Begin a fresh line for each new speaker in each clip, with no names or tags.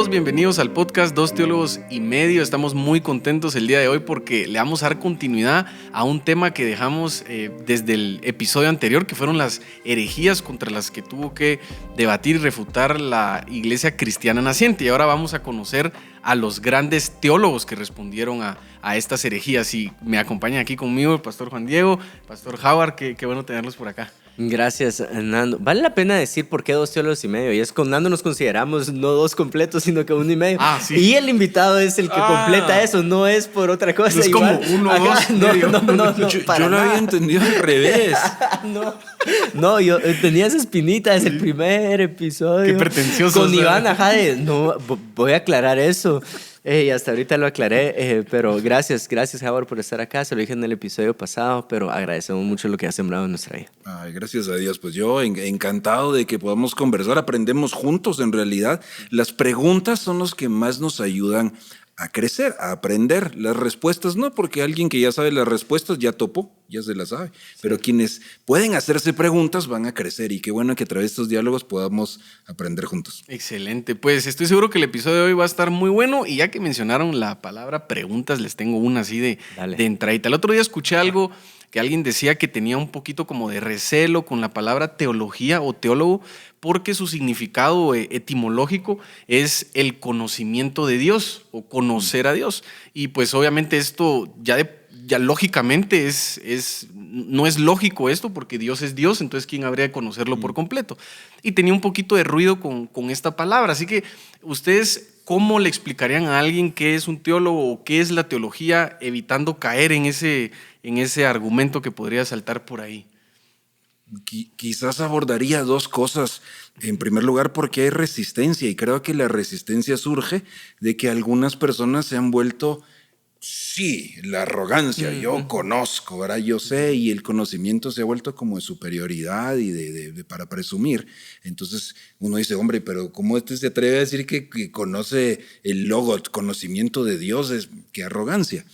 todos bienvenidos al podcast Dos Teólogos y Medio. Estamos muy contentos el día de hoy porque le vamos a dar continuidad a un tema que dejamos desde el episodio anterior, que fueron las herejías contra las que tuvo que debatir y refutar la Iglesia Cristiana Naciente. Y ahora vamos a conocer a los grandes teólogos que respondieron a estas herejías. Y me acompañan aquí conmigo el pastor Juan Diego, pastor Howard, qué bueno tenerlos por acá.
Gracias, Nando. Vale la pena decir por qué 2 teólogos y medio. Y es con Nando nos consideramos no 2 completos, sino que 1 y medio.
Sí.
Y el invitado es el que completa eso, no es por otra cosa.
No es
igual.
como 1, 2,
No,
yo lo había entendido al revés.
No, yo tenía esa espinita desde el primer episodio.
Qué pretencioso.
Con Iván, no, voy a aclarar eso. Y hasta ahorita lo aclaré, pero gracias, Howard, por estar acá. Se lo dije en el episodio pasado, pero agradecemos mucho lo que ha sembrado en nuestra vida.
Ay, gracias a Dios. Pues yo encantado de que podamos conversar. Aprendemos juntos, en realidad. Las preguntas son los que más nos ayudan a crecer, a aprender. Las respuestas no, porque alguien que ya sabe las respuestas ya topó, ya se las sabe. Pero quienes pueden hacerse preguntas van a crecer, y qué bueno que a través de estos diálogos podamos aprender juntos.
Excelente, pues estoy seguro que el episodio de hoy va a estar muy bueno, y ya que mencionaron la palabra preguntas, les tengo una así de entradita. El otro día escuché algo que alguien decía que tenía un poquito como de recelo con la palabra teología o teólogo, porque su significado etimológico es el conocimiento de Dios o conocer a Dios. Y pues obviamente esto ya lógicamente no es lógico esto, porque Dios es Dios, entonces ¿quién habría de conocerlo por completo? Y tenía un poquito de ruido con esta palabra. Así que ustedes, ¿cómo le explicarían a alguien qué es un teólogo o qué es la teología, evitando caer en ese argumento que podría saltar por ahí?
Quizás abordaría 2 cosas. En primer lugar, porque hay resistencia, y creo que la resistencia surge de que algunas personas se han vuelto, la arrogancia, yo conozco, ¿verdad? Yo sé, y el conocimiento se ha vuelto como de superioridad y para presumir. Entonces uno dice, hombre, pero ¿cómo se atreve a decir que conoce el conocimiento de Dios? ¡Qué arrogancia!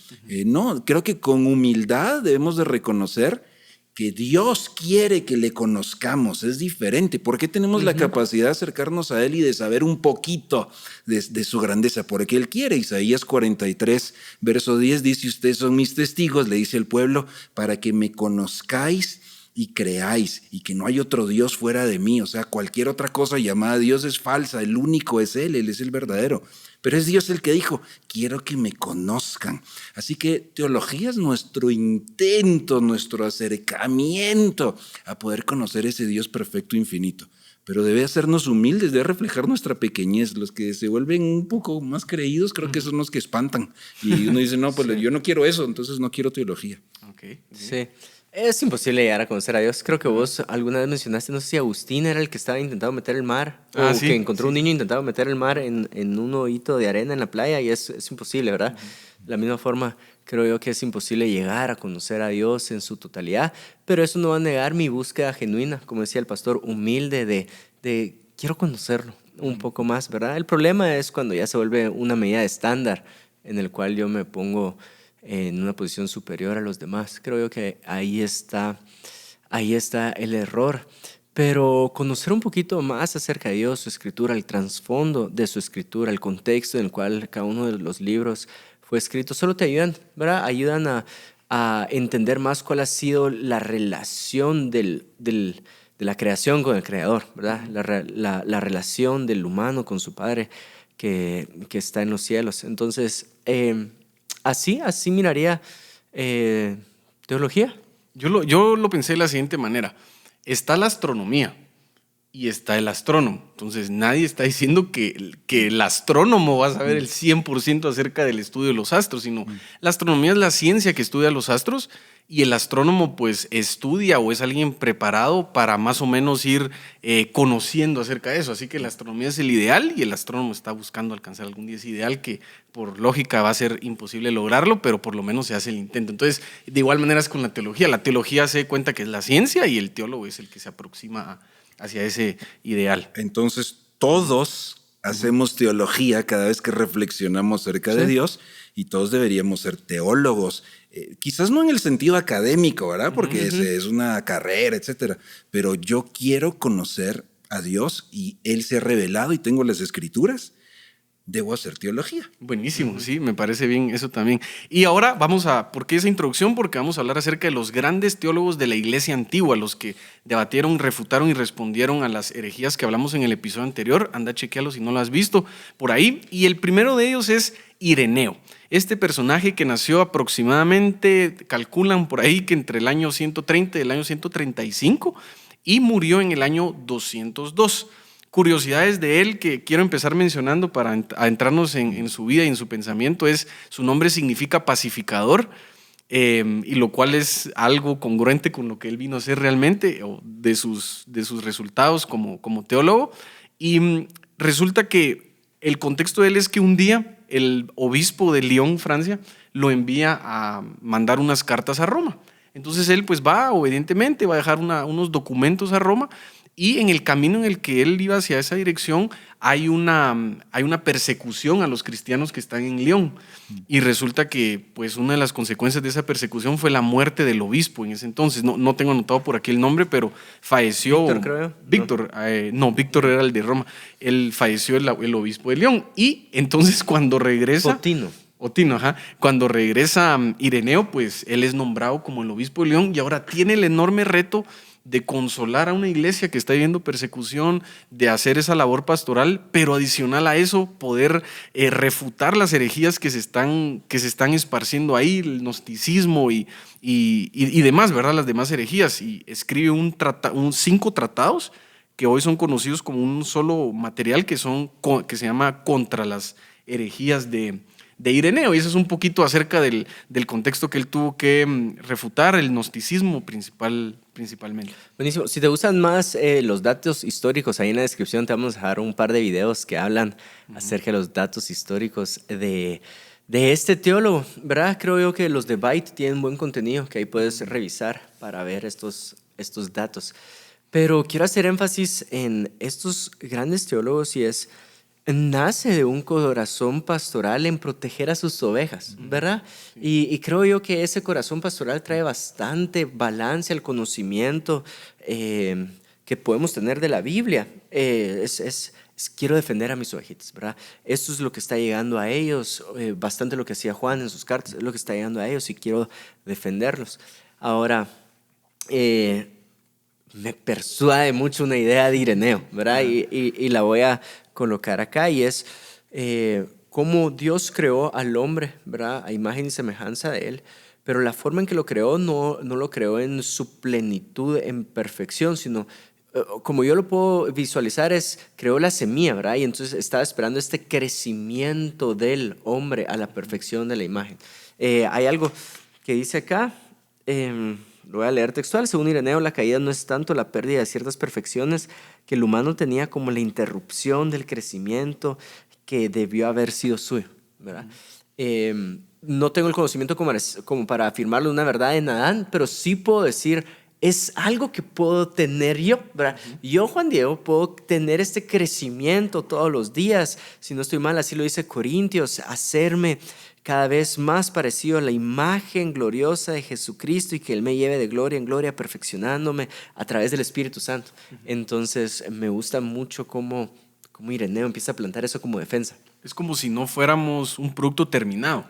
No, creo que con humildad debemos de reconocer que Dios quiere que le conozcamos. Es diferente. ¿Por qué tenemos la capacidad de acercarnos a Él y de saber un poquito de su grandeza? Porque Él quiere. Isaías 43, verso 10 dice: ustedes son mis testigos, le dice el pueblo, para que me conozcáis y creáis, y que no hay otro Dios fuera de mí. O sea, cualquier otra cosa llamada Dios es falsa. El único es Él es el verdadero. Pero es Dios el que dijo, quiero que me conozcan. Así que teología es nuestro intento, nuestro acercamiento a poder conocer ese Dios perfecto, infinito. Pero debe hacernos humildes, debe reflejar nuestra pequeñez. Los que se vuelven un poco más creídos, creo que son los que espantan. Y uno dice, no, pues yo no quiero eso, entonces no quiero teología.
Okay.
Sí. Es imposible llegar a conocer a Dios. Creo que vos alguna vez mencionaste, no sé si Agustín era el que estaba intentando meter el mar, que encontró un niño intentando meter el mar en un hoyito de arena en la playa, y es imposible, ¿verdad? De la misma forma, creo yo que es imposible llegar a conocer a Dios en su totalidad, pero eso no va a negar mi búsqueda genuina, como decía el pastor, humilde de quiero conocerlo un poco más, ¿verdad? El problema es cuando ya se vuelve una medida estándar en el cual yo me pongo en una posición superior a los demás. Creo yo que ahí está el error. Pero conocer un poquito más acerca de Dios, su escritura, el trasfondo de su escritura, el contexto en el cual cada uno de los libros fue escrito, solo te ayudan, ¿verdad? Ayudan a entender más cuál ha sido la relación de la creación con el Creador, ¿verdad? La relación del humano con su Padre que está en los cielos. Entonces, Así miraría teología.
Yo lo pensé de la siguiente manera. Está la astronomía y está el astrónomo. Entonces nadie está diciendo que el astrónomo va a saber el 100% acerca del estudio de los astros, sino la astronomía es la ciencia que estudia los astros, y el astrónomo pues estudia o es alguien preparado para más o menos ir conociendo acerca de eso. Así que la astronomía es el ideal, y el astrónomo está buscando alcanzar algún día ese ideal, que por lógica va a ser imposible lograrlo, pero por lo menos se hace el intento. Entonces, de igual manera es con la teología. La teología se da cuenta que es la ciencia, y el teólogo es el que se aproxima hacia ese ideal.
Entonces, todos hacemos teología cada vez que reflexionamos acerca de Dios, y todos deberíamos ser teólogos. Quizás no en el sentido académico, ¿verdad? Porque es una carrera, etcétera. Pero yo quiero conocer a Dios, y Él se ha revelado y tengo las Escrituras. debo hacer teología.
Buenísimo, sí, me parece bien eso también. Y ahora ¿por qué esa introducción? Porque vamos a hablar acerca de los grandes teólogos de la Iglesia antigua, los que debatieron, refutaron y respondieron a las herejías que hablamos en el episodio anterior. Anda, chequealo si no lo has visto por ahí. Y el primero de ellos es Ireneo. Este personaje que nació aproximadamente, calculan por ahí que entre el año 130 y el año 135 y murió en el año 202. Curiosidades de él que quiero empezar mencionando para adentrarnos en su vida y en su pensamiento es: su nombre significa pacificador, y lo cual es algo congruente con lo que él vino a ser realmente, o de sus resultados como teólogo. Y resulta que el contexto de él es que un día el obispo de Lyon, Francia, lo envía a mandar unas cartas a Roma. Entonces él pues va obedientemente, va a dejar unos documentos a Roma. Y en el camino en el que él iba hacia esa dirección hay una persecución a los cristianos que están en Lyon. Y resulta que pues una de las consecuencias de esa persecución fue la muerte del obispo en ese entonces. No tengo anotado por aquí el nombre, pero falleció.
Víctor, creo.
Víctor era el de Roma. Él falleció el obispo de Lyon. Y entonces cuando regresa... Otino, ajá. Cuando regresa Ireneo, pues él es nombrado como el obispo de Lyon y ahora tiene el enorme reto de consolar a una iglesia que está viviendo persecución, de hacer esa labor pastoral, pero adicional a eso, poder refutar las herejías que se están esparciendo ahí, el gnosticismo y demás, ¿verdad? Las demás herejías. Y escribe 5 tratados que hoy son conocidos como un solo material que se llama Contra las herejías de Ireneo. Y eso es un poquito acerca del contexto que él tuvo que refutar, el gnosticismo principalmente.
Buenísimo. Si te gustan más los datos históricos, ahí en la descripción te vamos a dejar un par de videos que hablan acerca de los datos históricos de este teólogo, ¿verdad? Creo yo que los de Byte tienen buen contenido que ahí puedes revisar para ver estos datos. Pero quiero hacer énfasis en estos grandes teólogos y nace de un corazón pastoral en proteger a sus ovejas, ¿verdad? Sí. Y creo yo que ese corazón pastoral trae bastante balance al conocimiento que podemos tener de la Biblia. Quiero defender a mis ovejitas, ¿verdad? Esto es lo que está llegando a ellos, bastante lo que hacía Juan en sus cartas, es lo que está llegando a ellos y quiero defenderlos. Ahora, me persuade mucho una idea de Ireneo, ¿verdad? Y la voy a colocar acá, y es cómo Dios creó al hombre, ¿verdad? A imagen y semejanza de él, pero la forma en que lo creó no lo creó en su plenitud, en perfección, sino como yo lo puedo visualizar creó la semilla, ¿verdad? Y entonces estaba esperando este crecimiento del hombre a la perfección de la imagen. Hay algo que dice acá, lo voy a leer textual. Según Ireneo, la caída no es tanto la pérdida de ciertas perfecciones que el humano tenía como la interrupción del crecimiento que debió haber sido suyo, ¿verdad? No tengo el conocimiento como para afirmarlo una verdad en Adán, pero sí puedo decir, es algo que puedo tener yo, ¿verdad? Yo, Juan Diego, puedo tener este crecimiento todos los días. Si no estoy mal, así lo dice Corintios, hacerme cada vez más parecido a la imagen gloriosa de Jesucristo y que Él me lleve de gloria en gloria, perfeccionándome a través del Espíritu Santo. Entonces, me gusta mucho cómo Ireneo empieza a plantar eso como defensa.
Es como si no fuéramos un producto terminado.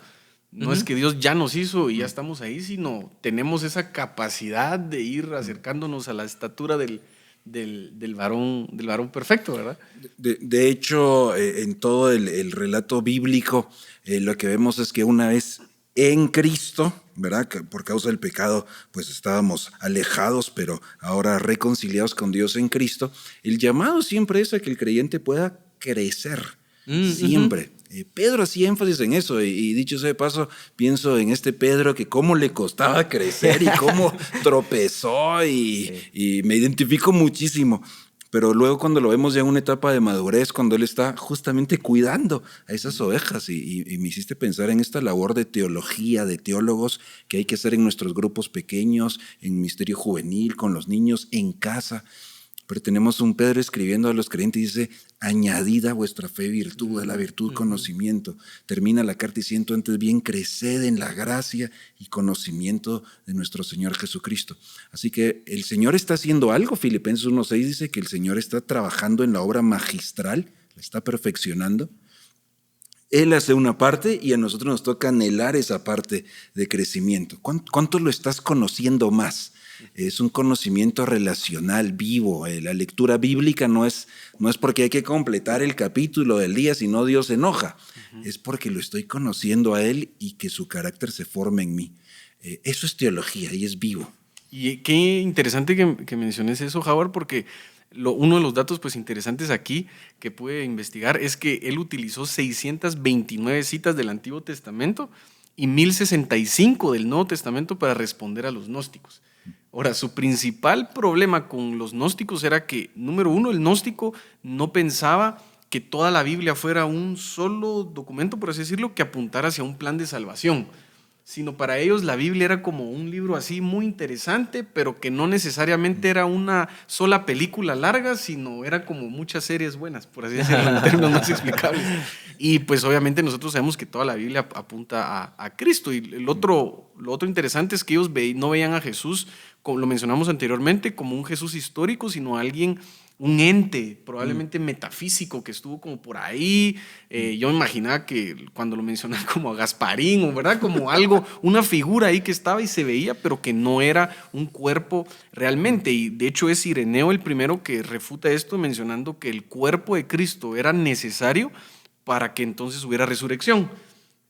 No es que Dios ya nos hizo y ya estamos ahí, sino tenemos esa capacidad de ir acercándonos a la estatura del varón perfecto, ¿verdad?
De hecho, en todo el relato bíblico, lo que vemos es que una vez en Cristo, ¿verdad? Que por causa del pecado, pues estábamos alejados, pero ahora reconciliados con Dios en Cristo. El llamado siempre es a que el creyente pueda crecer, siempre. Pedro hacía énfasis en eso, y dicho sea de paso, pienso en este Pedro que cómo le costaba crecer y cómo tropezó y me identifico muchísimo. Pero luego cuando lo vemos ya en una etapa de madurez, cuando él está justamente cuidando a esas ovejas, y me hiciste pensar en esta labor de teología, de teólogos que hay que hacer en nuestros grupos pequeños, en ministerio juvenil, con los niños, en casa. Pero tenemos un Pedro escribiendo a los creyentes y dice, añadida a vuestra fe virtud, a la virtud conocimiento. Termina la carta diciendo, antes bien creced en la gracia y conocimiento de nuestro Señor Jesucristo. Así que el Señor está haciendo algo. Filipenses 1:6 dice que el Señor está trabajando en la obra magistral, la está perfeccionando. Él hace una parte y a nosotros nos toca anhelar esa parte de crecimiento. ¿Cuánto lo estás conociendo más? Es un conocimiento relacional, vivo. La lectura bíblica no es porque hay que completar el capítulo del día, sino Dios se enoja. Es porque lo estoy conociendo a Él y que su carácter se forme en mí. Eso es teología y es vivo.
Y qué interesante que menciones eso, Howard, porque uno de los datos pues, interesantes aquí que pude investigar es que él utilizó 629 citas del Antiguo Testamento y 1065 del Nuevo Testamento para responder a los gnósticos. Ahora, su principal problema con los gnósticos era que, número uno, el gnóstico no pensaba que toda la Biblia fuera un solo documento, por así decirlo, que apuntara hacia un plan de salvación, sino para ellos la Biblia era como un libro así muy interesante, pero que no necesariamente era una sola película larga, sino era como muchas series buenas, por así decirlo, en términos más explicables. Y pues obviamente nosotros sabemos que toda la Biblia apunta a Cristo. Y lo otro interesante es que ellos no veían a Jesús, como lo mencionamos anteriormente, como un Jesús histórico, sino alguien, un ente probablemente metafísico que estuvo como por ahí. Yo me imaginaba que cuando lo mencionaba como a Gasparín, o ¿verdad? Como algo, una figura ahí que estaba y se veía, pero que no era un cuerpo realmente. Y de hecho es Ireneo el primero que refuta esto mencionando que el cuerpo de Cristo era necesario para que entonces hubiera resurrección.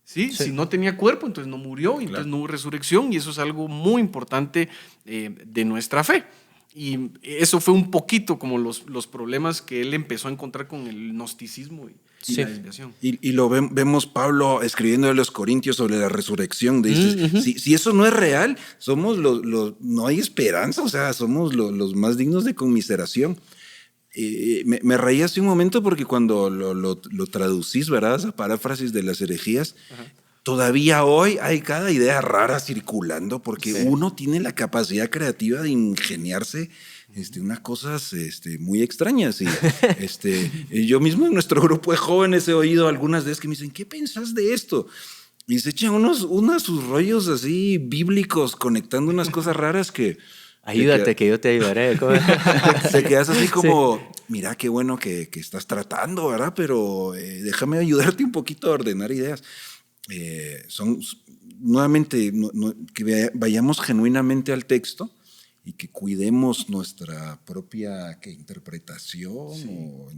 ¿Sí? Si no tenía cuerpo, entonces no murió, y entonces no hubo resurrección, y eso es algo muy importante de nuestra fe. Y eso fue un poquito como los problemas que él empezó a encontrar con el gnosticismo y la desviación.
Y lo vemos Pablo escribiendo a los Corintios sobre la resurrección. Dice, si eso no es real, somos no hay esperanza, o sea, somos los más dignos de conmiseración. Me reí hace un momento porque cuando lo traducís, ¿verdad? Esa paráfrasis de las herejías, todavía hoy hay cada idea rara circulando porque uno tiene la capacidad creativa de ingeniarse unas cosas muy extrañas. Y yo mismo en nuestro grupo de jóvenes he oído algunas veces que me dicen, ¿qué pensás de esto? Y se echan sus rollos así bíblicos conectando unas cosas raras que...
Ayúdate, que yo te ayudaré.
Te quedas así como, mira qué bueno que estás tratando, ¿verdad? Pero déjame ayudarte un poquito a ordenar ideas. Nuevamente, que vayamos genuinamente al texto y que cuidemos nuestra propia interpretación. O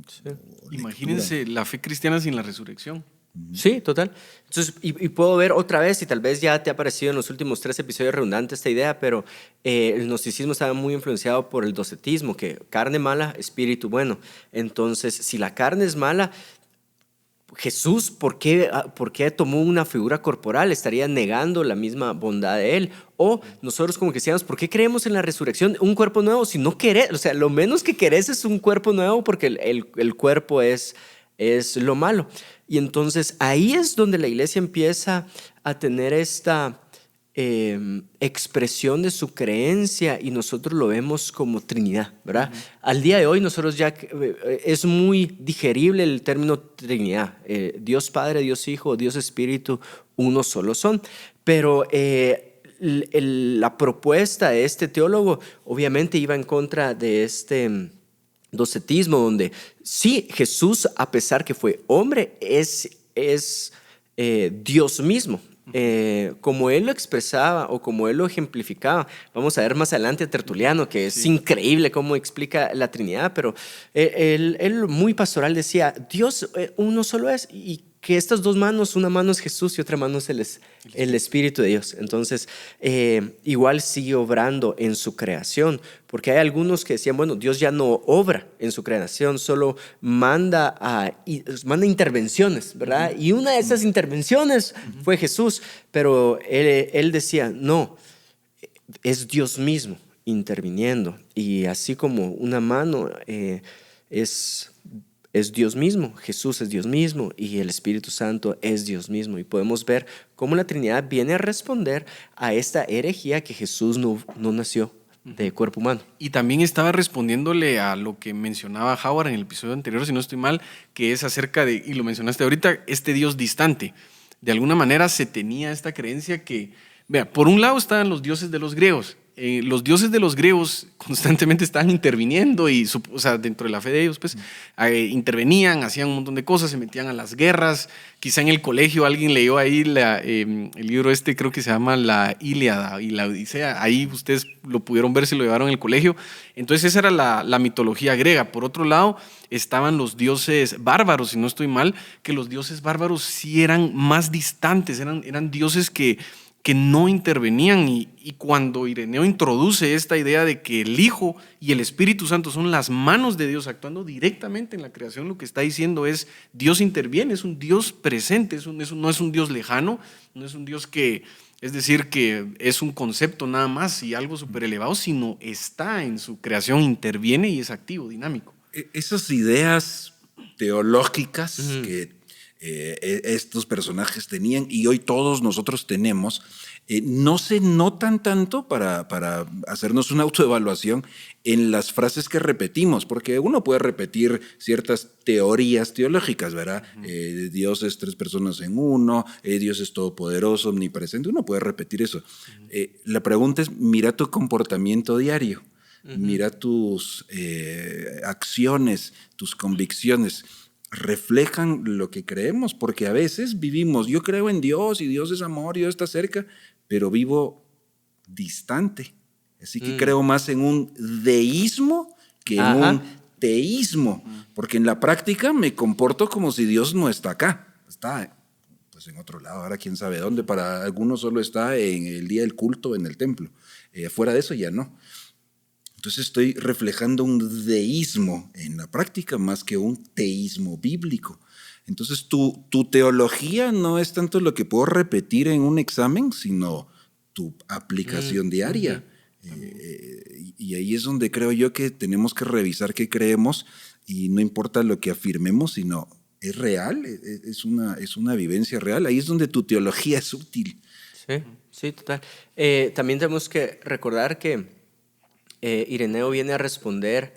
imagínense la fe cristiana sin la resurrección.
Sí, total. Entonces, y puedo ver otra vez, y tal vez ya te ha parecido en los últimos 3 episodios redundante esta idea, pero el gnosticismo estaba muy influenciado por el docetismo, que carne mala, espíritu bueno. Entonces, si la carne es mala, Jesús, ¿por qué tomó una figura corporal? Estaría negando la misma bondad de él. O nosotros como cristianos, ¿por qué creemos en la resurrección? Un cuerpo nuevo, si no querés, o sea, lo menos que querés es un cuerpo nuevo porque el cuerpo es lo malo. Y entonces ahí es donde la iglesia empieza a tener esta expresión de su creencia y nosotros lo vemos como Trinidad, ¿verdad? Al día de hoy nosotros ya es muy digerible el término Trinidad. Dios Padre, Dios Hijo, Dios Espíritu, uno solo son. Pero la propuesta de este teólogo obviamente iba en contra de este docetismo, donde sí, Jesús, a pesar que fue hombre, es Dios mismo. Como él lo expresaba o como él lo ejemplificaba. Vamos a ver más adelante a Tertuliano, que es increíble cómo explica la Trinidad, pero él muy pastoral decía, Dios uno solo es, y que estas dos manos, una mano es Jesús y otra mano es el Espíritu de Dios. Entonces, igual sigue obrando en su creación, porque hay algunos que decían, bueno, Dios ya no obra en su creación, solo manda intervenciones, ¿verdad? Y una de esas intervenciones fue Jesús, pero él decía, no, es Dios mismo interviniendo, y así como una mano es Dios mismo, Jesús es Dios mismo y el Espíritu Santo es Dios mismo. Y podemos ver cómo la Trinidad viene a responder a esta herejía que Jesús no nació de cuerpo humano.
Y también estaba respondiéndole a lo que mencionaba Howard en el episodio anterior, si no estoy mal, que es acerca de, y lo mencionaste ahorita, este Dios distante. De alguna manera se tenía esta creencia que, vea, por un lado estaban los dioses de los griegos, los dioses de los griegos constantemente estaban interviniendo y, o sea, dentro de la fe de ellos, pues, intervenían, hacían un montón de cosas, se metían a las guerras. Quizá en el colegio alguien leyó ahí el libro creo que se llama La Ilíada y la Odisea. Ahí ustedes lo pudieron ver si lo llevaron en el colegio. Entonces esa era la mitología griega. Por otro lado, estaban los dioses bárbaros, si no estoy mal, que los dioses bárbaros sí eran más distantes, eran dioses que no intervenían. Y cuando Ireneo introduce esta idea de que el Hijo y el Espíritu Santo son las manos de Dios actuando directamente en la creación, lo que está diciendo es Dios interviene, es un Dios presente, no es un Dios lejano, no es un Dios que es un concepto nada más y algo súper elevado, sino está en su creación, interviene y es activo, dinámico.
Esas ideas teológicas que estos personajes tenían y hoy todos nosotros tenemos, no se notan tanto para hacernos una autoevaluación en las frases que repetimos, porque uno puede repetir ciertas teorías teológicas, ¿verdad? Dios es 3 personas en uno, Dios es todopoderoso, omnipresente, uno puede repetir eso. La pregunta es, mira tu comportamiento diario, mira tus acciones, tus convicciones, reflejan lo que creemos, porque a veces vivimos, yo creo en Dios y Dios es amor y Dios está cerca, pero vivo distante. Así que creo más en un deísmo que en un teísmo, porque en la práctica me comporto como si Dios no está acá, está pues en otro lado, ahora quién sabe dónde, para algunos solo está en el día del culto en el templo, fuera de eso ya no. Entonces estoy reflejando un deísmo en la práctica más que un teísmo bíblico. Entonces tu teología no es tanto lo que puedo repetir en un examen, sino tu aplicación diaria. Y ahí es donde creo yo que tenemos que revisar qué creemos y no importa lo que afirmemos, sino es real, es una vivencia real. Ahí es donde tu teología es útil.
Sí, total. También tenemos que recordar que Ireneo viene a responder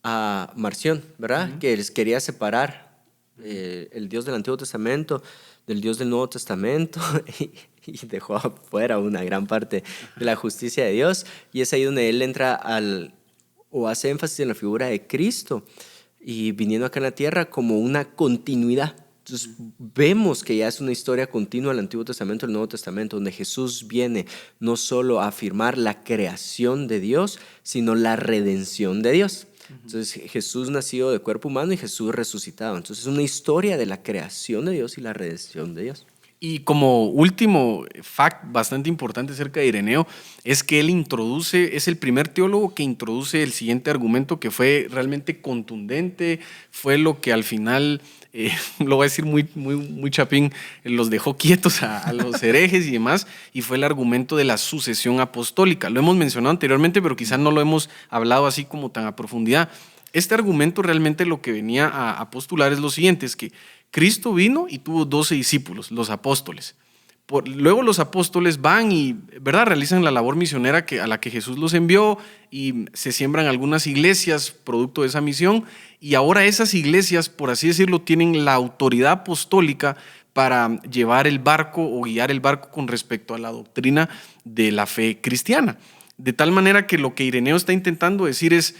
a Marción, ¿verdad? Que les quería separar el Dios del Antiguo Testamento del Dios del Nuevo Testamento y dejó afuera una gran parte de la justicia de Dios. Y es ahí donde él entra o hace énfasis en la figura de Cristo y viniendo acá en la tierra como una continuidad. Entonces vemos que ya es una historia continua el Antiguo Testamento y el Nuevo Testamento, donde Jesús viene no solo a afirmar la creación de Dios, sino la redención de Dios. Entonces Jesús nacido de cuerpo humano y Jesús resucitado. Entonces es una historia de la creación de Dios y la redención de Dios.
Y como último fact bastante importante acerca de Ireneo, es que él es el primer teólogo que introduce el siguiente argumento que fue realmente contundente, fue lo que al final, lo voy a decir muy chapín, los dejó quietos a los herejes y demás, y fue el argumento de la sucesión apostólica. Lo hemos mencionado anteriormente, pero quizás no lo hemos hablado así como tan a profundidad. Este argumento realmente lo que venía a postular es lo siguiente, es que Cristo vino y tuvo 12 discípulos, los apóstoles. Luego los apóstoles van y realizan la labor misionera a la que Jesús los envió y se siembran algunas iglesias producto de esa misión, y ahora esas iglesias, por así decirlo, tienen la autoridad apostólica para llevar el barco o guiar el barco con respecto a la doctrina de la fe cristiana. De tal manera que lo que Ireneo está intentando decir es,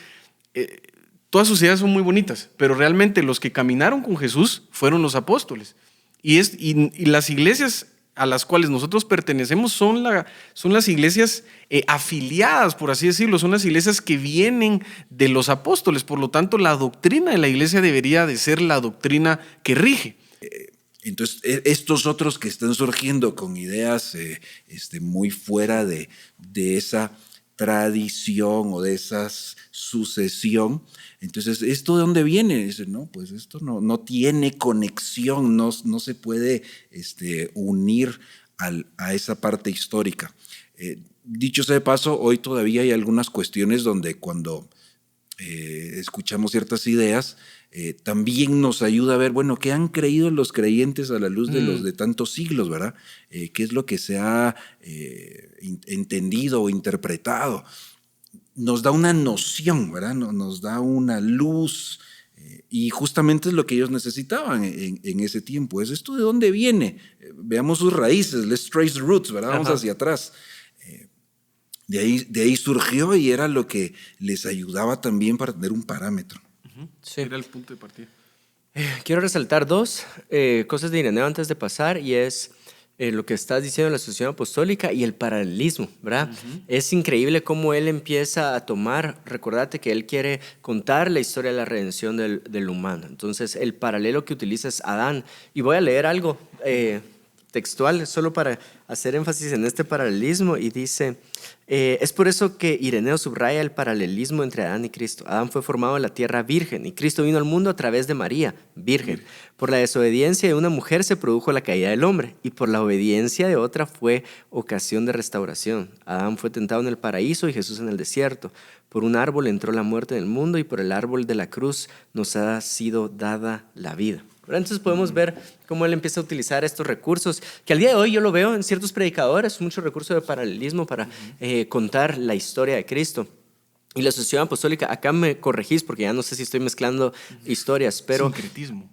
todas sus ideas son muy bonitas, pero realmente los que caminaron con Jesús fueron los apóstoles. Y las iglesias a las cuales nosotros pertenecemos son las iglesias afiliadas, por así decirlo, son las iglesias que vienen de los apóstoles. Por lo tanto, la doctrina de la iglesia debería de ser la doctrina que rige.
Entonces, estos otros que están surgiendo con ideas muy fuera de esa tradición o de esa sucesión, entonces, ¿esto de dónde viene? Dice, no, pues esto no tiene conexión, no se puede unir a esa parte histórica. Dicho sea de paso, hoy todavía hay algunas cuestiones donde cuando escuchamos ciertas ideas, también nos ayuda a ver, bueno, ¿qué han creído los creyentes a la luz de los de tantos siglos, verdad? ¿Qué es lo que se ha entendido o interpretado? Nos da una noción, ¿verdad? Nos da una luz, y justamente es lo que ellos necesitaban en ese tiempo. ¿Es esto de dónde viene? Veamos sus raíces, let's trace the roots, ¿verdad? Vamos hacia atrás. De ahí surgió y era lo que les ayudaba también para tener un parámetro.
Sí. Era el punto de partida.
Quiero resaltar dos cosas de Ireneo antes de pasar, y es lo que estás diciendo de la sucesión apostólica y el paralelismo, ¿verdad? Es increíble cómo él empieza a tomar, recordate que él quiere contar la historia de la redención del humano. Entonces, el paralelo que utiliza es Adán. Y voy a leer algo textual, solo para hacer énfasis en este paralelismo, y dice: es por eso que Ireneo subraya el paralelismo entre Adán y Cristo. Adán fue formado de la tierra virgen y Cristo vino al mundo a través de María, virgen. Por la desobediencia de una mujer se produjo la caída del hombre, y por la obediencia de otra fue ocasión de restauración. Adán fue tentado en el paraíso y Jesús en el desierto. Por un árbol entró la muerte en el mundo y por el árbol de la cruz nos ha sido dada la vida. Entonces podemos ver cómo él empieza a utilizar estos recursos, que al día de hoy yo lo veo en ciertos predicadores, mucho recurso de paralelismo para contar la historia de Cristo. Y la sucesión apostólica, acá me corregís porque ya no sé si estoy mezclando historias, pero...
Sincretismo.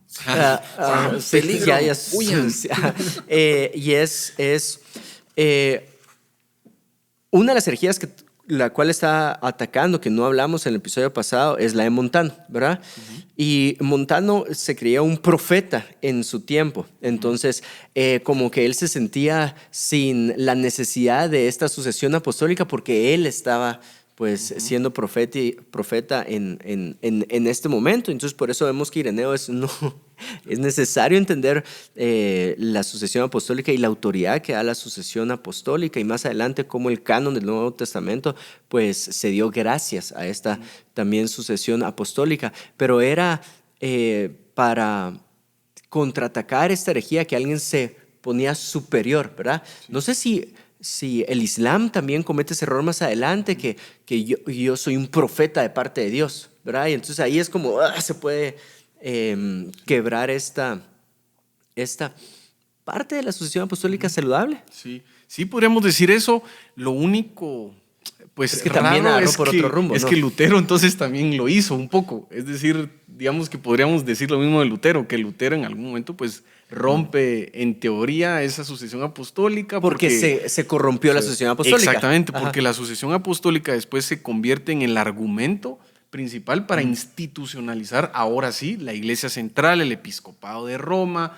Peligro.
Y es una de las herejías que la cual está atacando, que no hablamos en el episodio pasado, es la de Montano, ¿verdad? Y Montano se creía un profeta en su tiempo. Entonces, como que él se sentía sin la necesidad de esta sucesión apostólica porque él estaba pues siendo profeta en este momento. Entonces, por eso vemos que Ireneo es necesario entender la sucesión apostólica y la autoridad que da la sucesión apostólica, y más adelante cómo el canon del Nuevo Testamento pues se dio gracias a esta también sucesión apostólica. Pero era para contraatacar esta herejía que alguien se ponía superior, ¿verdad? No sé si el Islam también comete ese error más adelante, que yo soy un profeta de parte de Dios, ¿verdad? Y entonces ahí es como se puede quebrar esta parte de la sucesión apostólica saludable.
Sí, podríamos decir eso. Lo único, pues,
es que también agarró por otro rumbo.
Es que Lutero entonces también lo hizo un poco. Es decir, digamos que podríamos decir lo mismo de Lutero, que Lutero en algún momento pues rompe en teoría esa sucesión apostólica.
Porque se corrompió la sucesión apostólica.
Exactamente, porque la sucesión apostólica después se convierte en el argumento principal para institucionalizar ahora sí la Iglesia Central, el Episcopado de Roma.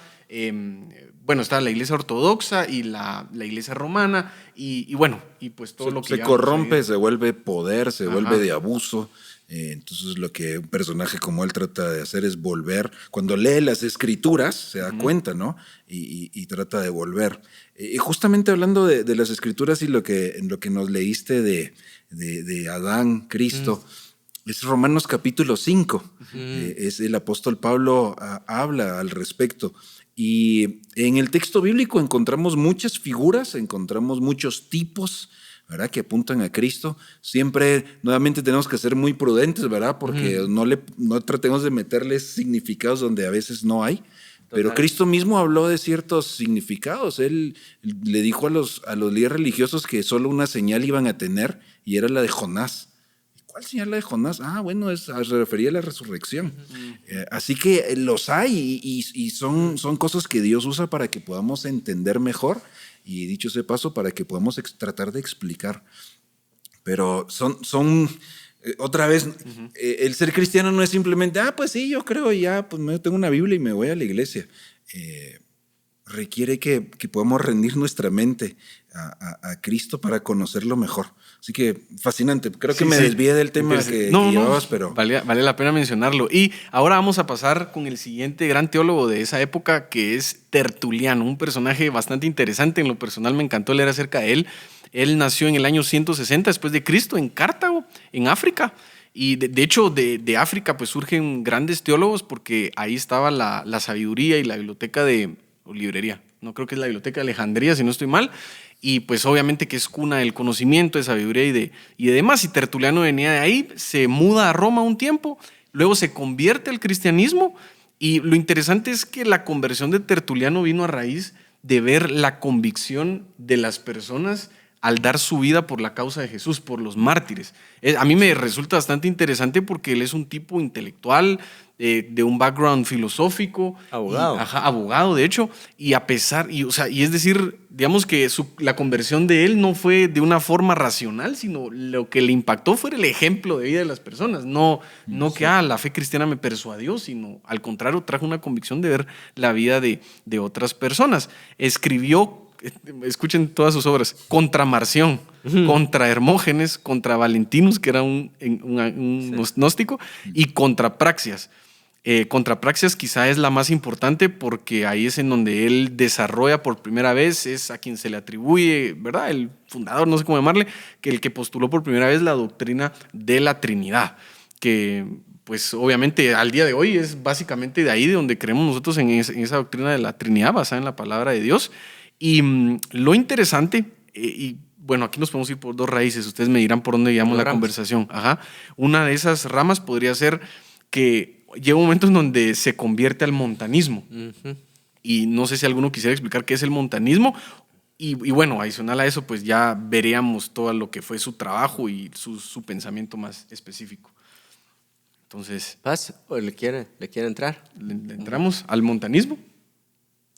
Bueno, está la Iglesia Ortodoxa y la Iglesia Romana, y bueno, y pues todo lo que
se corrompe, se vuelve poder, se vuelve de abuso. Entonces lo que un personaje como él trata de hacer es volver. Cuando lee las escrituras se da cuenta, ¿no? Y trata de volver. Y justamente hablando de las escrituras y en lo que nos leíste de Adán, Cristo, es Romanos capítulo 5. Es el apóstol Pablo habla al respecto. Y en el texto bíblico encontramos muchas figuras, encontramos muchos tipos, ¿verdad?, que apuntan a Cristo. Siempre, nuevamente, tenemos que ser muy prudentes, ¿verdad?, porque no tratemos de meterles significados donde a veces no hay. Pero Cristo mismo habló de ciertos significados. Él le dijo a los líderes religiosos que solo una señal iban a tener, y era la de Jonás. ¿Cuál señal la de Jonás? Bueno, se refería a la resurrección. Así que los hay, y son cosas que Dios usa para que podamos entender mejor, y dicho ese paso, para que podamos tratar de explicar. Pero son otra vez, el ser cristiano no es simplemente, pues sí, yo creo, ya, pues me tengo una Biblia y me voy a la iglesia. Requiere que podamos rendir nuestra mente a Cristo para conocerlo mejor. Así que fascinante. Creo que me desvié del tema que llevabas, pero...
Vale la pena mencionarlo. Y ahora vamos a pasar con el siguiente gran teólogo de esa época, que es Tertuliano, un personaje bastante interesante. En lo personal me encantó leer acerca de él. Él nació en el año 160 después de Cristo en Cartago, en África. Y de hecho de África pues surgen grandes teólogos, porque ahí estaba la sabiduría y la biblioteca o librería. No creo que es la biblioteca de Alejandría, si no estoy mal. Y pues obviamente que es cuna del conocimiento, de sabiduría y de demás. Y Tertuliano venía de ahí, se muda a Roma un tiempo, luego se convierte al cristianismo. Y lo interesante es que la conversión de Tertuliano vino a raíz de ver la convicción de las personas al dar su vida por la causa de Jesús, por los mártires. A mí me resulta bastante interesante porque él es un tipo intelectual, de un background filosófico.
Abogado.
Abogado, de hecho. Y a pesar, y es decir, digamos que la conversión de él no fue de una forma racional, sino lo que le impactó fue el ejemplo de vida de las personas. No que la fe cristiana me persuadió, sino al contrario, trajo una convicción de ver la vida de otras personas. Escribió, escuchen todas sus obras, contra Marción, contra Hermógenes, contra Valentinus, que era un gnóstico, y contra Praxias. Contra Praxias quizá es la más importante porque ahí es en donde él desarrolla por primera vez, es a quien se le atribuye, ¿verdad? El fundador, no sé cómo llamarle, que el que postuló por primera vez la doctrina de la Trinidad, que pues obviamente al día de hoy es básicamente de ahí de donde creemos nosotros en esa doctrina de la Trinidad basada en la palabra de Dios. Y lo interesante, y bueno, aquí nos podemos ir por dos raíces, ustedes me dirán por dónde llevamos la conversación. Una de esas ramas podría ser que llega un momento en donde se convierte al montanismo. Y no sé si alguno quisiera explicar qué es el montanismo. Y bueno, adicional a eso, pues ya veríamos todo lo que fue su trabajo y su pensamiento más específico. Entonces,
¿Paz? ¿O le quiere entrar?
¿Le entramos al montanismo?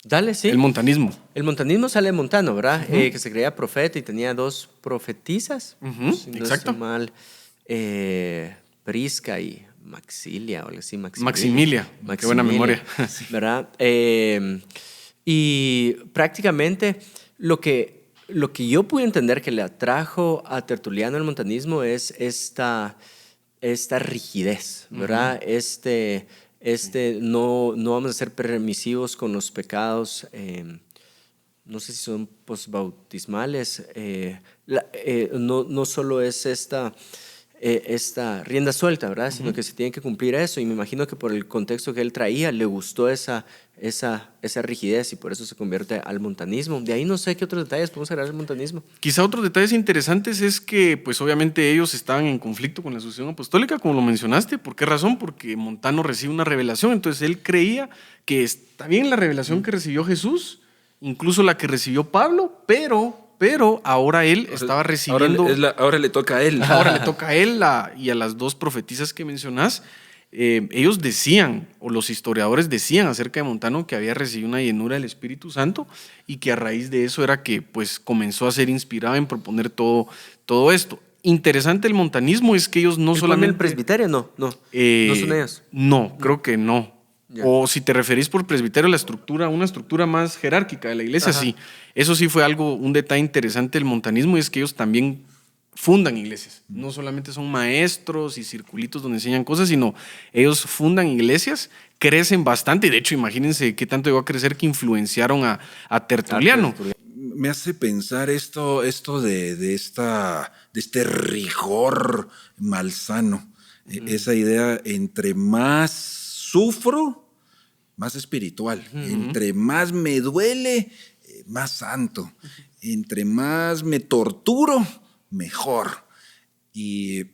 Dale, sí.
El montanismo.
El montanismo sale de Montano, ¿verdad? Que se creía profeta y tenía 2 profetisas. Si no
exacto.
estoy mal, Prisca y Maxilia, o algo así.
Maximilia. Qué buena memoria.
¿Verdad? Y prácticamente lo que yo pude entender que le atrajo a Tertuliano el montanismo es esta rigidez, ¿verdad? No vamos a ser permisivos con los pecados, no sé si son posbautismales, no solo es esta rienda suelta, ¿verdad? Sino que se tiene que cumplir eso, y me imagino que por el contexto que él traía le gustó esa rigidez y por eso se convierte al montanismo. De ahí no sé qué otros detalles podemos agregar al montanismo.
Quizá otros detalles interesantes es que pues obviamente ellos estaban en conflicto con la sucesión apostólica, como lo mencionaste. ¿Por qué razón? Porque Montano recibe una revelación, entonces él creía que está bien la revelación que recibió Jesús, incluso la que recibió Pablo, pero ahora él estaba recibiendo...
Ahora le toca a él.
Ahora le toca a él y a las 2 profetisas que mencionás. Ellos decían, o los historiadores decían acerca de Montano, que había recibido una llenura del Espíritu Santo y que a raíz de eso era que pues, comenzó a ser inspirado en proponer todo esto. Interesante el montanismo es que ellos no solamente...
¿El presbiterio? No son ellos.
No, creo que no. Ya. O si te referís por presbiterio, una estructura más jerárquica de la iglesia, sí. Eso sí fue un detalle interesante del montanismo, y es que ellos también fundan iglesias. No solamente son maestros y circulitos donde enseñan cosas, sino ellos fundan iglesias, crecen bastante, y de hecho imagínense qué tanto llegó a crecer que influenciaron a Tertuliano.
Me hace pensar esto de este rigor malsano, esa idea entre más sufro, más espiritual. Entre más me duele, más santo. Entre más me torturo, mejor. Y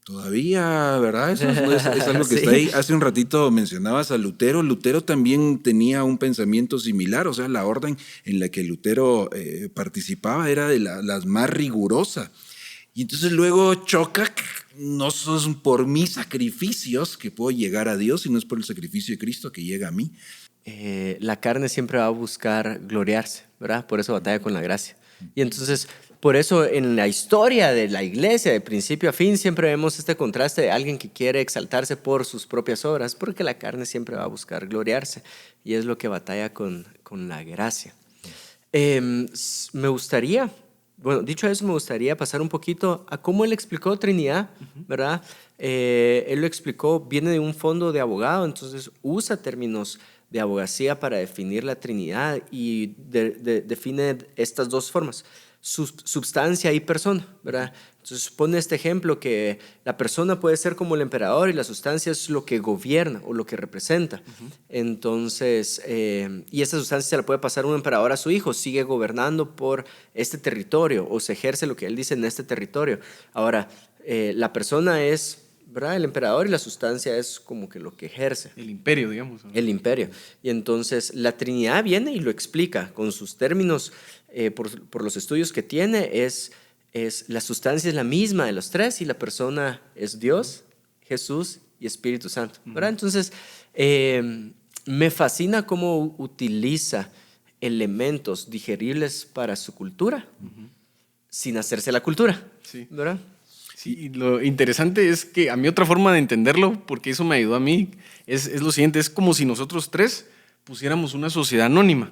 todavía, ¿verdad? Eso es algo que está ahí. Hace un ratito mencionabas a Lutero. Lutero también tenía un pensamiento similar. O sea, la orden en la que Lutero participaba era de las más rigurosa. Y entonces luego choca, no son por mis sacrificios que puedo llegar a Dios, sino es por el sacrificio de Cristo que llega a mí.
La carne siempre va a buscar gloriarse, ¿verdad? Por eso batalla con la gracia. Y entonces, por eso en la historia de la iglesia, de principio a fin, siempre vemos este contraste de alguien que quiere exaltarse por sus propias obras, porque la carne siempre va a buscar gloriarse, y es lo que batalla con la gracia. Me gustaría... Bueno, dicho eso, me gustaría pasar un poquito a cómo él explicó Trinidad, ¿verdad? Él lo explicó, viene de un fondo de abogado, entonces usa términos de abogacía para definir la Trinidad y define estas 2 formas, substancia y persona, ¿verdad? Entonces pone este ejemplo que la persona puede ser como el emperador y la sustancia es lo que gobierna o lo que representa. Entonces, y esa sustancia se la puede pasar un emperador a su hijo, sigue gobernando por este territorio o se ejerce lo que él dice en este territorio. Ahora, la persona es, ¿verdad?, el emperador, y la sustancia es como que lo que ejerce.
El imperio, digamos, ¿no?
El imperio. Y entonces la Trinidad viene y lo explica con sus términos, por los estudios que tiene, es la sustancia es la misma de los tres y la persona es Dios, Jesús y Espíritu Santo, ¿verdad? Entonces, me fascina cómo utiliza elementos digeribles para su cultura sin hacerse la cultura, ¿verdad?
Sí, y lo interesante es que a mí otra forma de entenderlo, porque eso me ayudó a mí, es lo siguiente, es como si nosotros tres pusiéramos una sociedad anónima,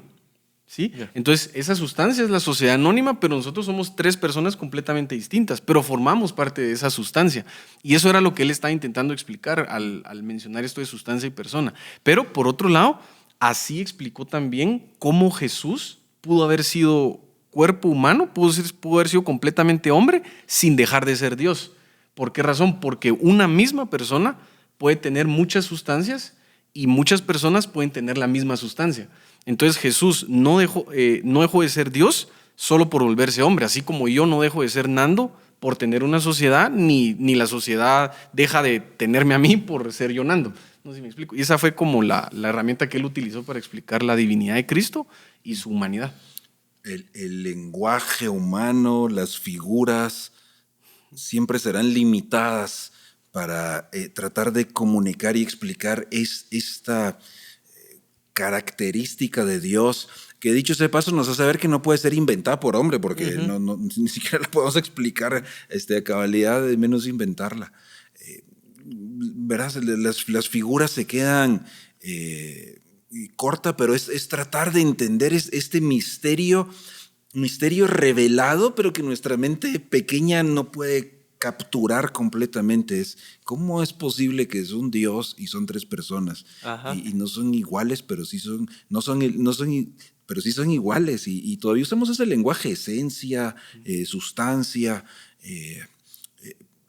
¿sí? Yeah. Entonces, esa sustancia es la sociedad anónima, pero nosotros somos tres personas completamente distintas, pero formamos parte de esa sustancia. Y eso era lo que él estaba intentando explicar al mencionar esto de sustancia y persona. Pero, por otro lado, así explicó también cómo Jesús pudo haber sido cuerpo humano, pudo haber sido completamente hombre sin dejar de ser Dios. ¿Por qué razón? Porque una misma persona puede tener muchas sustancias y muchas personas pueden tener la misma sustancia. Entonces Jesús no dejó de ser Dios solo por volverse hombre, así como yo no dejo de ser Nando por tener una sociedad, ni la sociedad deja de tenerme a mí por ser yo Nando. No sé si me explico. Y esa fue como la herramienta que él utilizó para explicar la divinidad de Cristo y su humanidad.
El lenguaje humano, las figuras, siempre serán limitadas para tratar de comunicar y explicar esta característica de Dios, que dicho sea de paso nos hace ver que no puede ser inventada por hombre, porque ni siquiera la podemos explicar a cabalidad, de menos inventarla. Verás, las figuras se quedan corta, pero es tratar de entender este misterio revelado, pero que nuestra mente pequeña no puede capturar completamente. ¿Cómo es posible que es un Dios y son tres personas y no son iguales, pero sí son, pero sí son iguales y todavía usamos ese lenguaje, esencia, sustancia.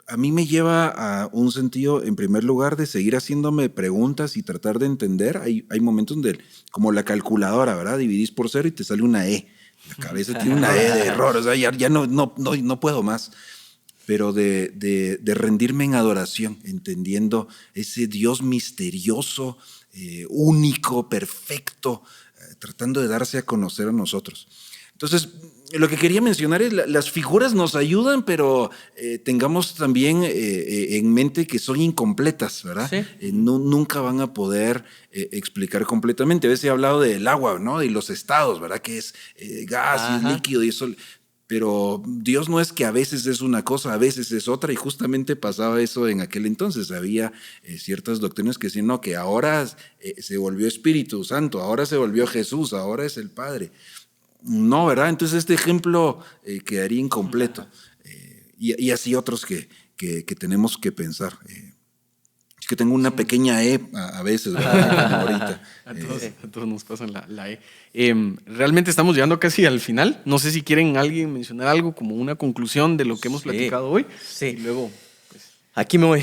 A mí me lleva a un sentido, en primer lugar, de seguir haciéndome preguntas y tratar de entender. Hay momentos donde, como la calculadora, ¿verdad? Dividís por 0 y te sale una E. La cabeza tiene una E de error, o sea, ya no puedo más. Pero de rendirme en adoración, entendiendo ese Dios misterioso, único, perfecto, tratando de darse a conocer a nosotros. Entonces, lo que quería mencionar es las figuras nos ayudan, pero tengamos también en mente que son incompletas, ¿verdad? Sí. Nunca van a poder explicar completamente. A veces he hablado del agua, ¿no? Y los estados, ¿verdad? Que es gas y es líquido y eso. Pero Dios no es que a veces es una cosa, a veces es otra, y justamente pasaba eso en aquel entonces. Había ciertas doctrinas que decían, no, que ahora se volvió Espíritu Santo, ahora se volvió Jesús, ahora es el Padre. No, ¿verdad? Entonces este ejemplo quedaría incompleto. Y así otros que tenemos que pensar. Es que tengo una pequeña E a veces, ¿verdad? Ahorita.
A todos nos pasan la E. Realmente estamos llegando casi al final. No sé si quieren alguien mencionar algo como una conclusión de lo que hemos platicado hoy.
Sí.
Y luego...
Aquí me voy.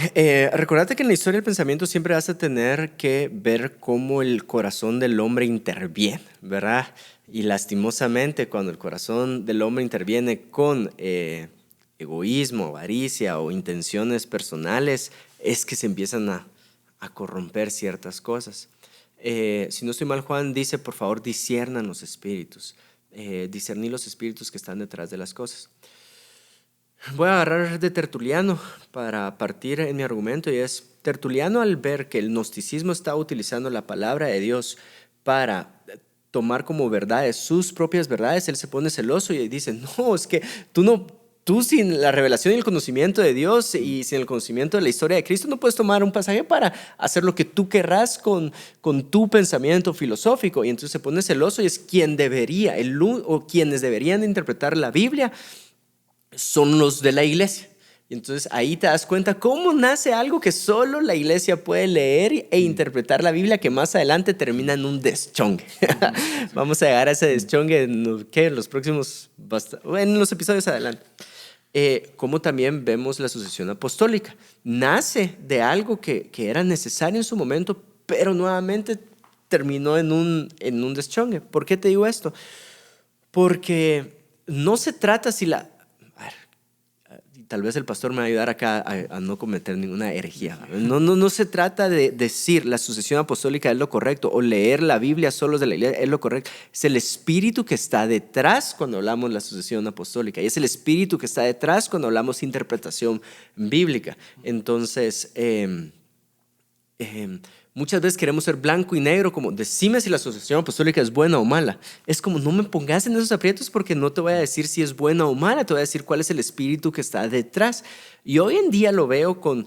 Recordate que en la historia del pensamiento siempre vas a tener que ver cómo el corazón del hombre interviene, ¿verdad? Y lastimosamente cuando el corazón del hombre interviene con egoísmo, avaricia o intenciones personales, es que se empiezan a corromper ciertas cosas. Si no estoy mal, Juan dice, por favor, disciernan los espíritus. Discernir los espíritus que están detrás de las cosas. Voy a agarrar de Tertuliano para partir en mi argumento, y es Tertuliano, al ver que el gnosticismo está utilizando la palabra de Dios para tomar como verdades sus propias verdades, él se pone celoso y dice, no, es que tú sin la revelación y el conocimiento de Dios y sin el conocimiento de la historia de Cristo no puedes tomar un pasaje para hacer lo que tú querrás con tu pensamiento filosófico. Y entonces se pone celoso y es quien debería, o quienes deberían interpretar la Biblia son los de la iglesia. Y entonces ahí te das cuenta cómo nace algo que solo la iglesia puede leer e interpretar la Biblia, que más adelante termina en un deschongue. Vamos a llegar a ese deschongue en los episodios adelante. Como también vemos la sucesión apostólica. Nace de algo que era necesario en su momento, pero nuevamente terminó en un deschongue. ¿Por qué te digo esto? Porque no se trata tal vez el pastor me va a ayudar acá a no cometer ninguna herejía. No se trata de decir la sucesión apostólica es lo correcto o leer la Biblia solos de la iglesia es lo correcto. Es el espíritu que está detrás cuando hablamos de la sucesión apostólica y es el espíritu que está detrás cuando hablamos de interpretación bíblica. Entonces, muchas veces queremos ser blanco y negro, como decime si la sucesión apostólica es buena o mala. Es como no me pongas en esos aprietos porque no te voy a decir si es buena o mala, te voy a decir cuál es el espíritu que está detrás. Y hoy en día lo veo con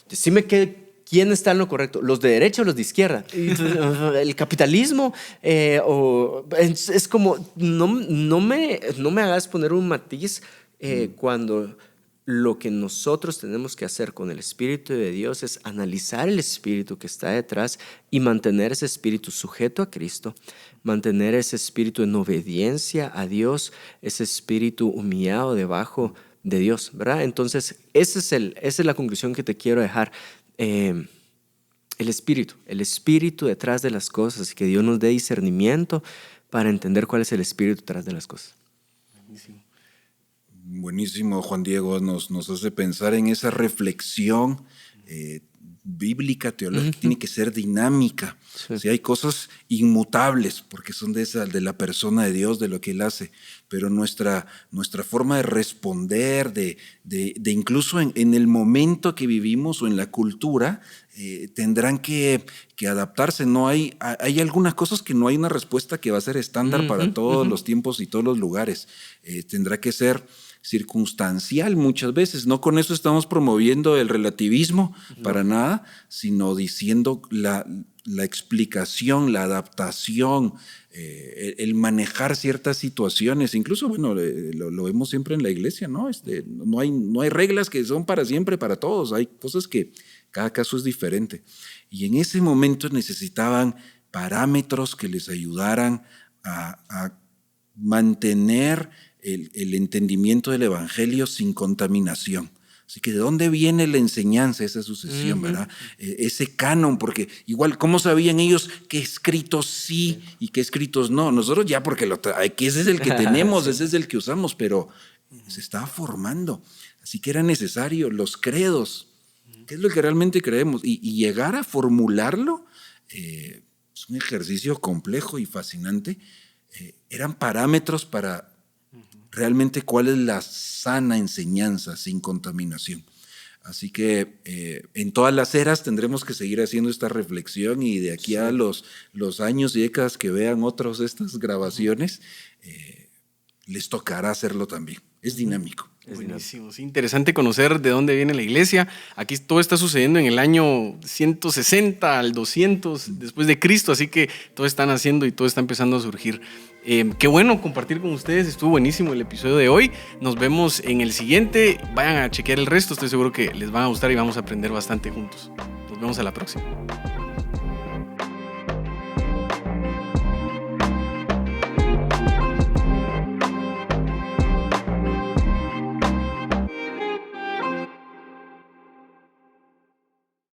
decime quién está en lo correcto, los de derecha o los de izquierda, el capitalismo, es como no me hagas poner un matiz cuando lo que nosotros tenemos que hacer con el Espíritu de Dios es analizar el Espíritu que está detrás y mantener ese Espíritu sujeto a Cristo, mantener ese Espíritu en obediencia a Dios, ese Espíritu humillado debajo de Dios, ¿verdad? Entonces, esa es la conclusión que te quiero dejar. El Espíritu detrás de las cosas, y que Dios nos dé discernimiento para entender cuál es el Espíritu detrás de las cosas.
Buenísimo, Juan Diego, nos hace pensar en esa reflexión bíblica, teológica, tiene que ser dinámica. Sí. O sea, hay cosas inmutables porque son de la persona de Dios, de lo que Él hace, pero nuestra forma de responder, de incluso en el momento que vivimos o en la cultura, tendrán que adaptarse. No hay algunas cosas que no hay una respuesta que va a ser estándar para todos los tiempos y todos los lugares. Tendrá que ser circunstancial muchas veces. No con eso estamos promoviendo el relativismo para nada, sino diciendo la explicación, la adaptación, el manejar ciertas situaciones. Incluso, bueno, lo vemos siempre en la iglesia, ¿no? No hay reglas que son para siempre, para todos. Hay cosas que cada caso es diferente. Y en ese momento necesitaban parámetros que les ayudaran a mantener el entendimiento del evangelio sin contaminación. Así que ¿de dónde viene la enseñanza, esa sucesión, verdad? Ese canon, porque igual, ¿cómo sabían ellos qué escritos sí y qué escritos no? Nosotros ya, porque ese es el que tenemos, sí. Ese es el que usamos, pero se estaba formando. Así que era necesario los credos. ¿Qué es lo que realmente creemos? Y llegar a formularlo es un ejercicio complejo y fascinante. Eran parámetros para realmente cuál es la sana enseñanza sin contaminación. Así que en todas las eras tendremos que seguir haciendo esta reflexión y de aquí a los años y décadas que vean otros estas grabaciones, les tocará hacerlo también. Es dinámico.
Buenísimo, sí, interesante conocer de dónde viene la iglesia. Aquí todo está sucediendo en el año 160 al 200 después de Cristo, así que todo está naciendo y todo está empezando a surgir. Qué bueno compartir con ustedes, estuvo buenísimo el episodio de hoy. Nos vemos en el siguiente, vayan a chequear el resto, estoy seguro que les va a gustar y vamos a aprender bastante juntos. Nos vemos a la próxima.